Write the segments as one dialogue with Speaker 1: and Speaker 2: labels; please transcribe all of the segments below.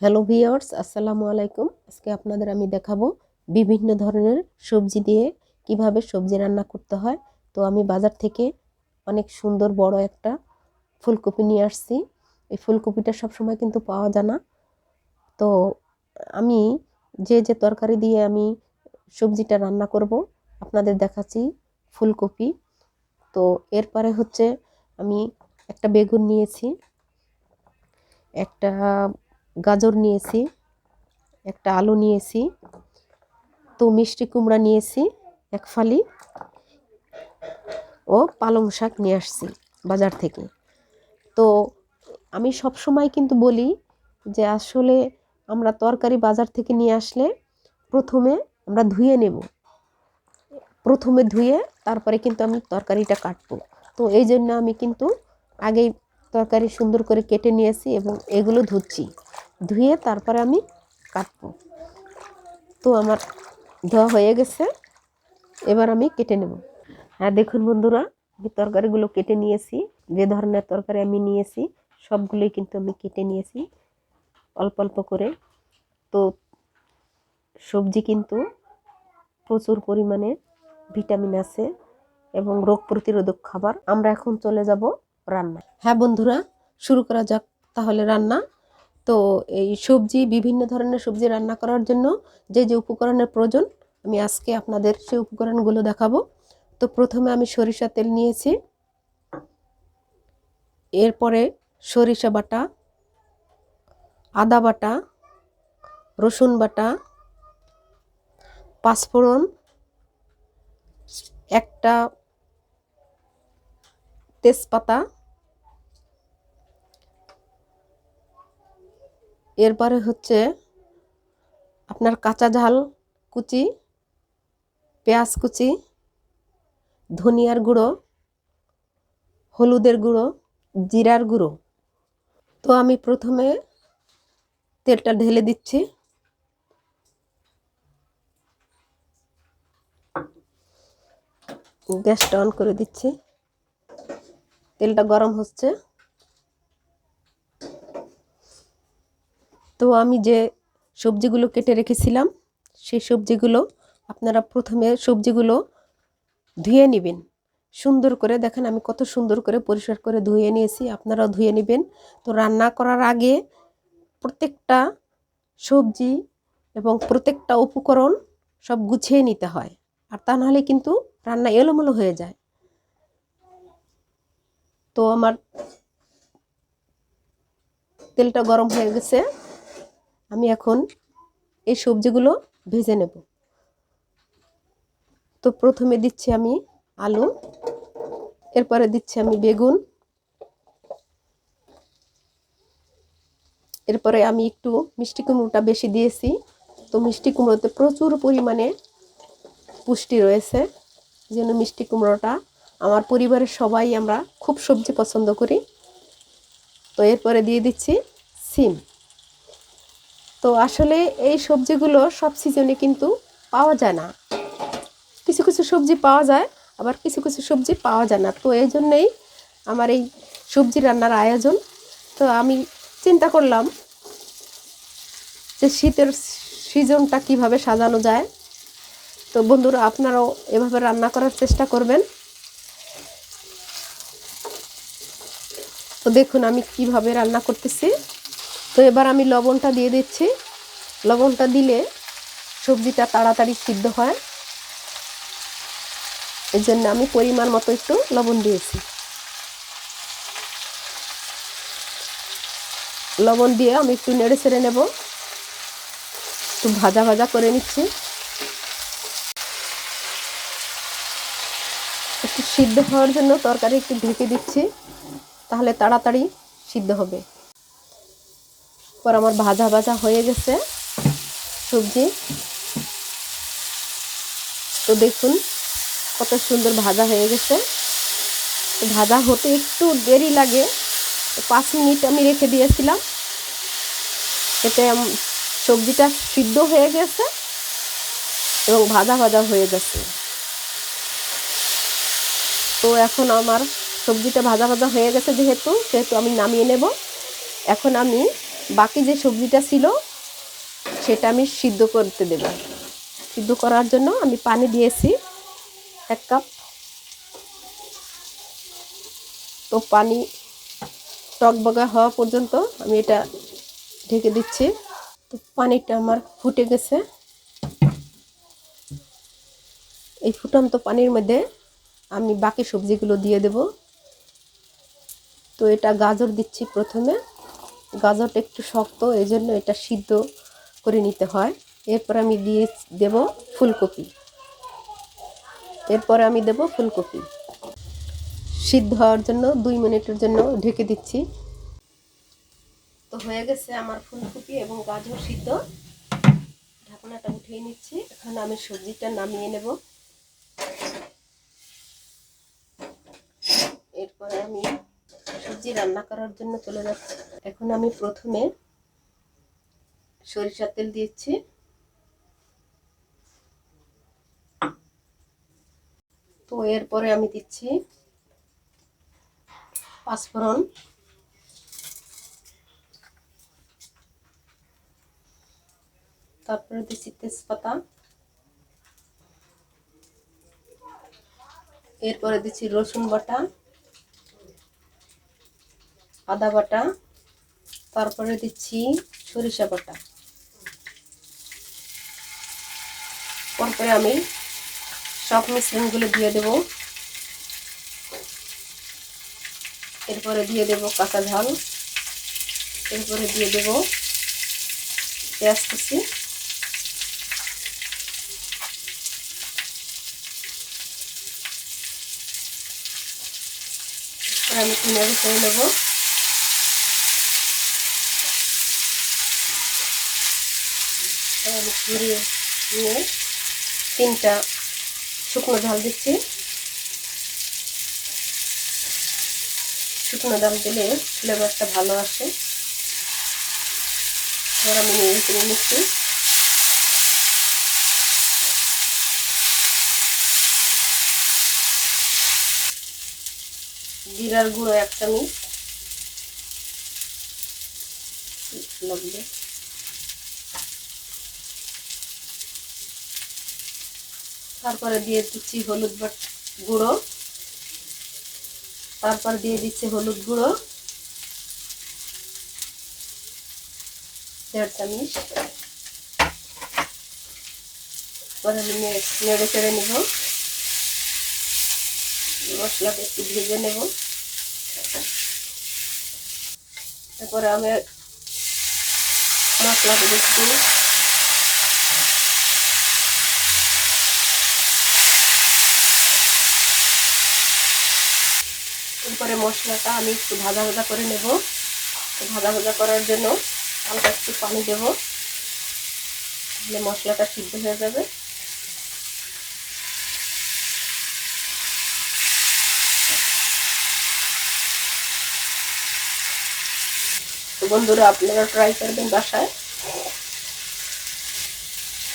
Speaker 1: Hello viewers, আসসালামু আলাইকুম। আজকে আপনাদের আমি দেখাবো বিভিন্ন ধরনের সবজি দিয়ে কিভাবে সবজি রান্না করতে হয়। তো আমি বাজার থেকে অনেক সুন্দর বড় একটা ফুলকপি নিয়ে আসছি। এই ফুলকপিটা সবসময় কিন্তু পাওয়া যায় না। তো আমি যে তরকারি দিয়ে আমি সবজিটা রান্না করব আপনাদের দেখাচ্ছি। ফুলকপি, তো এরপরে হচ্ছে আমি একটা বেগুন নিয়েছি, একটা গাজর নিয়েছি, একটা আলু নিয়েছি, তো মিষ্টি কুমড়া নিয়েছি এক ফালি, ও পালং শাক নিয়ে আসছি বাজার থেকে। তো আমি সব সময় কিন্তু বলি যে আসলে আমরা তরকারি বাজার থেকে নিয়ে আসলে প্রথমে আমরা ধুয়ে নেব, প্রথমে ধুয়ে তারপরে কিন্তু আমি তরকারিটা কাটবো। তো এই জন্য আমি কিন্তু আগেই তরকারি সুন্দর করে কেটে নিয়েছি এবং এগুলো ধুচ্ছি, ধুয়ে তারপরে আমি কাটবো। তো আমার ধোয়া হয়ে গেছে, এবার আমি কেটে নেব। হ্যাঁ দেখুন বন্ধুরা, আমি তরকারিগুলো কেটে নিয়েছি। যে ধরনের তরকারি আমি নিয়েছি সবগুলোই কিন্তু আমি কেটে নিয়েছি অল্প অল্প করে। তো সবজি কিন্তু প্রচুর পরিমাণে ভিটামিন আছে এবং রোগ প্রতিরোধক খাবার। আমরা এখন চলে যাব রান্না। হ্যাঁ বন্ধুরা, শুরু করা যাক তাহলে রান্না। তো এই সবজি, বিভিন্ন ধরনের সবজি রান্না করার জন্য যে উপকরণের প্রয়োজন আমি আজকে আপনাদের সেই উপকরণগুলো দেখাবো। তো প্রথমে আমি সরিষা তেল নিয়েছি, এরপরে সরিষা বাটা, আদা বাটা, রসুন বাটা, পাঁচফোড়ন, একটা তেজপাতা, এরপরে হচ্ছে আপনার কাঁচা ঝাল কুচি, পেঁয়াজ কুচি, ধনিয়ার গুঁড়ো, হলুদের গুঁড়ো, জিরার গুঁড়ো। তো আমি প্রথমে তেলটা ঢেলে দিচ্ছি। গ্যাসটা অন করে দিচ্ছি, তেলটা গরম হচ্ছে। তো আমি যে সবজিগুলো কেটে রেখেছিলাম সেই সবজিগুলো আপনারা প্রথমে সবজিগুলো ধুয়ে নেবেন সুন্দর করে। দেখেন আমি কত সুন্দর করে পরিষ্কার করে ধুয়ে নিয়েছি, আপনারাও ধুয়ে নেবেন। তো রান্না করার আগে প্রত্যেকটা সবজি এবং প্রত্যেকটা উপকরণ সব গুছিয়ে নিতে হয়, আর তা নাহলে কিন্তু রান্না এলোমেলো হয়ে যায়। তো আমার তেলটা গরম হয়ে গেছে, আমি এখন এই সবজিগুলো ভেজে নেব। তো প্রথমে দিচ্ছি আমি আলু, এরপরে দিচ্ছি আমি বেগুন, এরপরে আমি একটু মিষ্টি কুমড়োটা বেশি দিয়েছি। তো মিষ্টি কুমড়োতে প্রচুর পরিমাণে পুষ্টি রয়েছে, এই জন্য মিষ্টি কুমড়োটা আমার পরিবারের সবাই আমরা খুব সবজি পছন্দ করি। তো এরপরে দিয়ে দিচ্ছি সিম। তো আসলে এই সবজিগুলো সব সিজনে কিন্তু পাওয়া যায় না, কিছু কিছু সবজি পাওয়া যায়, আবার কিছু কিছু সবজি পাওয়া যায় না। তো এই জন্যেই আমার এই সবজি রান্নার আয়োজন। তো আমি চিন্তা করলাম যে শীতের সিজনটা কিভাবে সাজানো যায়। তো বন্ধুরা আপনারাও এভাবে রান্না করার চেষ্টা করবেন। তো দেখুন আমি কিভাবে রান্না করতেছি। তো এবার আমি লবণটা দিয়ে দিচ্ছি। লবণটা দিলে সবজিটা তাড়াতাড়ি সিদ্ধ হয়, এই জন্য আমি পরিমাণ মতো একটু লবণ দিয়েছি। লবণ দিয়ে আমি একটু নেড়ে ছেড়ে নেব, একটু ভাজা ভাজা করে নিচ্ছি। একটু সিদ্ধ হওয়ার জন্য তরকারি একটু ঢেকে দিচ্ছি, তাহলে তাড়াতাড়ি সিদ্ধ হবে। পর আমার ভাজা ভাজা হয়ে গেছে সবজি। তো দেখুন কত সুন্দর ভাজা হয়ে গেছে। তো ভাজা হতে একটু দেরি লাগে, 5 মিনিট আমি রেখে দিয়েছিলাম, এতে সবজিটা সিদ্ধ হয়ে গেছে এবং ভাজা ভাজা হয়ে গেছে। তো এখন আমার সবজিটা ভাজা ভাজা হয়ে গেছে, যেহেতু সেহেতু আমি নামিয়ে নেব। এখন আমি বাকি যে সবজিটা ছিল সেটা আমি সিদ্ধ করতে দেব। সিদ্ধ করার জন্য আমি পানি দিয়েছি 1 কাপ। তো পানি টকবগা হওয়া পর্যন্ত আমি এটা ঢেকে দিচ্ছি। তো পানিটা আমার ফুটে গেছে। এই ফুটন্ত পানির মধ্যে আমি বাকি সবজিগুলো দিয়ে দেব। তো এটা গাজর দিচ্ছি প্রথমে। গাজরটা একটু শক্ত, এই জন্য এটা সিদ্ধ করে নিতে হয়। এরপর আমি দিয়ে দেব ফুলকপি। এরপরে আমি দেব ফুলকপি। সিদ্ধ হওয়ার জন্য 2 মিনিটের জন্য ঢেকে দিচ্ছি। তো হয়ে গেছে আমার ফুলকপি এবং গাজর সিদ্ধ। ঢাকনাটা উঠিয়ে নিচ্ছি। এখন আমি সবজিটা নামিয়ে নেব। এরপরে আমি সবজি রান্না করার জন্য চলে যাচ্ছি। এখন আমি প্রথমে সরিষার তেল দিচ্ছি। তো এরপরে আমি দিচ্ছি পাঁচফোড়ন, তারপরে দিচ্ছি তেজপাতা, এরপরে দিচ্ছি রসুন বাটা, আদা বাটা, তারপরে দিচ্ছি সরিষা বাটা। তারপরে আমি সব মিশ্রণগুলো দিয়ে দেব। এরপরে দিয়ে দেব কাঁচা ঝাল, এরপরে দিয়ে দেব পেঁয়াজ কুচি, আমি নেড়ে চেড়ে নেব। আমি ঘুরিয়ে নিয়ে 3টা শুকনো ঝাল দিচ্ছি। শুকনো ঝাল দিলে ফ্লেভারটা ভালো আসে। এবার আমি নেড়ে চেড়ে নিচ্ছি। জিরার গুঁড়ো 1 চামচ লাগবে। তারপরে দিয়ে দিচ্ছি হলুদ গুঁড়ো, তারপর দিয়ে দিচ্ছি হলুদ গুঁড়ো 1.5 চামচ। পরে আমি নেড়ে চেড়ে নেব। মশলাটা একটু ভেজে নেব। তারপরে আমি মশলাটা একটু এরপরে মশলাটা আমি একটু ভাজা ভাজা করে নেব। ভাজা ভাজা করার জন্য হালকা একটু পানি দেব, তাহলে মশলাটা সিদ্ধ হয়ে যাবে। তো বন্ধুরা, আপনারা ট্রাই করবেন বাসায়।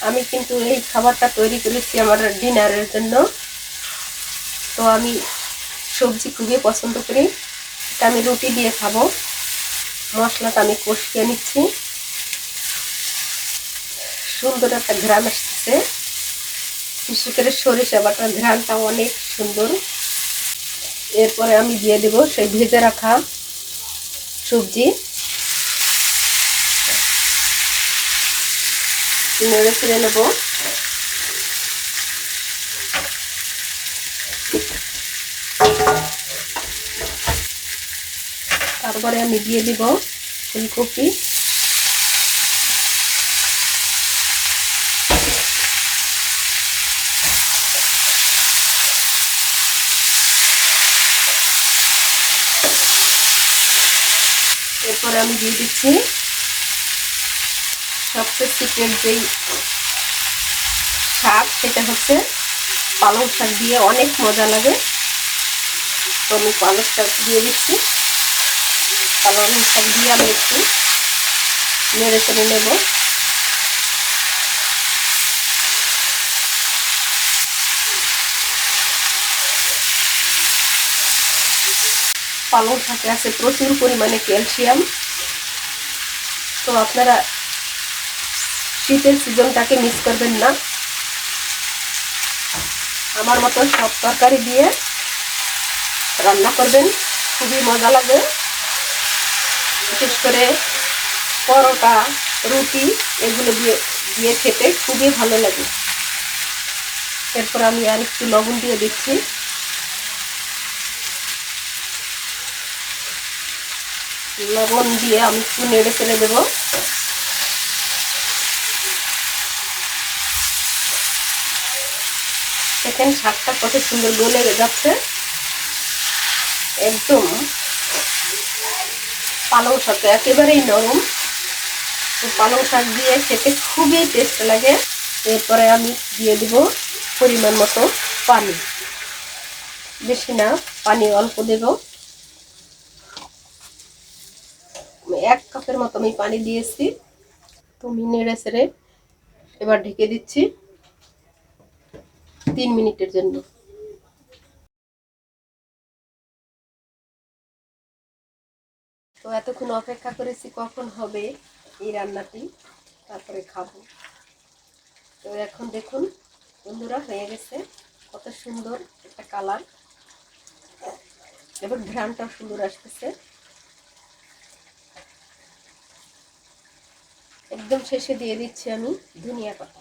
Speaker 1: আমি কিন্তু এই খাবারটা তৈরি করেছি আমার ডিনারের জন্য। তো আমি সবজি খুবই পছন্দ করি, এটা আমি রুটি দিয়ে খাবো। মশলাটা আমি কষিয়ে নিচ্ছি। সুন্দর একটা ঘ্রাণ আসতেছে, বিশেষ করে সরিষা বাটার ঘ্রাণটা অনেক সুন্দর। এরপরে আমি দিয়ে দেব সেই ভেজে রাখা সবজি। নেড়ে ছেড়ে নেব। তারপরে আমি দিয়ে দিব ফুলকপি, এরপরে আমি দিয়ে দিচ্ছি সবচেয়ে সিক্রেট যেই শাক, সেটা হচ্ছে পালং শাক দিয়ে অনেক মজা লাগে। তো আমি পালং শাক দিয়ে দিচ্ছি। পালং শাক দিয়ে আমি একটু নেড়ে চেড়ে নেব। পালং শাকে আছে প্রচুর পরিমাণে ক্যালসিয়াম। তো আপনারা শীতের সিজনটাকে মিস করবেন না। আমার মতো সব তরকারি দিয়ে রান্না করবেন, খুবই মজা লাগে। বিশেষ করে পরোটা, রুটি এগুলো দিয়ে দিয়ে খেতে খুবই ভালো লাগে। এরপর আমি আর একটু লবণ দিয়ে দিচ্ছি। লবণ দিয়ে আমি একটু নেড়ে ফেলে দেবো। দেখেন শাকটা কত সুন্দর গলে যাচ্ছে। একদম পালং শাক একেবারেই নরম। তো পালং শাক দিয়ে খেতে খুবই টেস্ট লাগে। এরপরে আমি দিয়ে দিব পরিমাণ মতো পানি, বেশি না, পানি অল্প দেব। 1 কাপের মতো আমি পানি দিয়েছি। তো আমি নেড়ে চেড়ে এবার ঢেকে দিচ্ছি 3 মিনিটের জন্য। তো এতক্ষণ অপেক্ষা করেছি কখন হবে এই রান্নাটি, তারপরে খাবো। তো এখন দেখুন বন্ধুরা, হয়ে গেছে। কত সুন্দর একটা কালার, এবার ঘ্রাণটাও সুন্দর আসতেছে। একদম শেষে দিয়ে দিচ্ছি আমি ধনিয়া পাতা।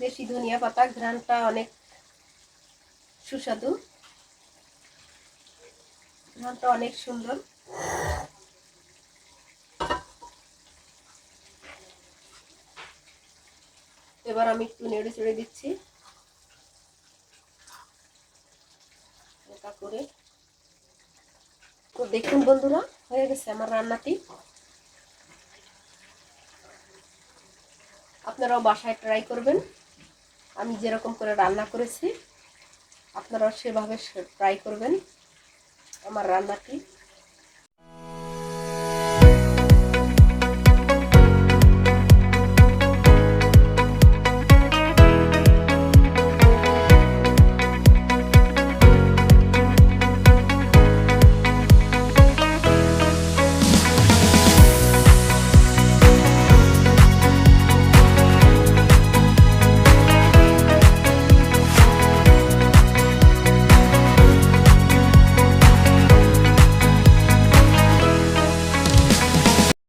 Speaker 1: দেশি ধনিয়া পাতা, ঘ্রাণটা অনেক সুস্বাদু, ঘ্রাণটা অনেক সুন্দর। এবার আমি একটু নেড়ে চেড়ে দিচ্ছি হালকা করে। তো দেখুন বন্ধুরা, হয়ে গেছে আমার রান্নাটি। আপনারাও বাসায় ট্রাই করবেন। আমি যেরকম করে রান্না করেছি আপনারাও সেভাবে ট্রাই করবেন আমার রান্নাটি।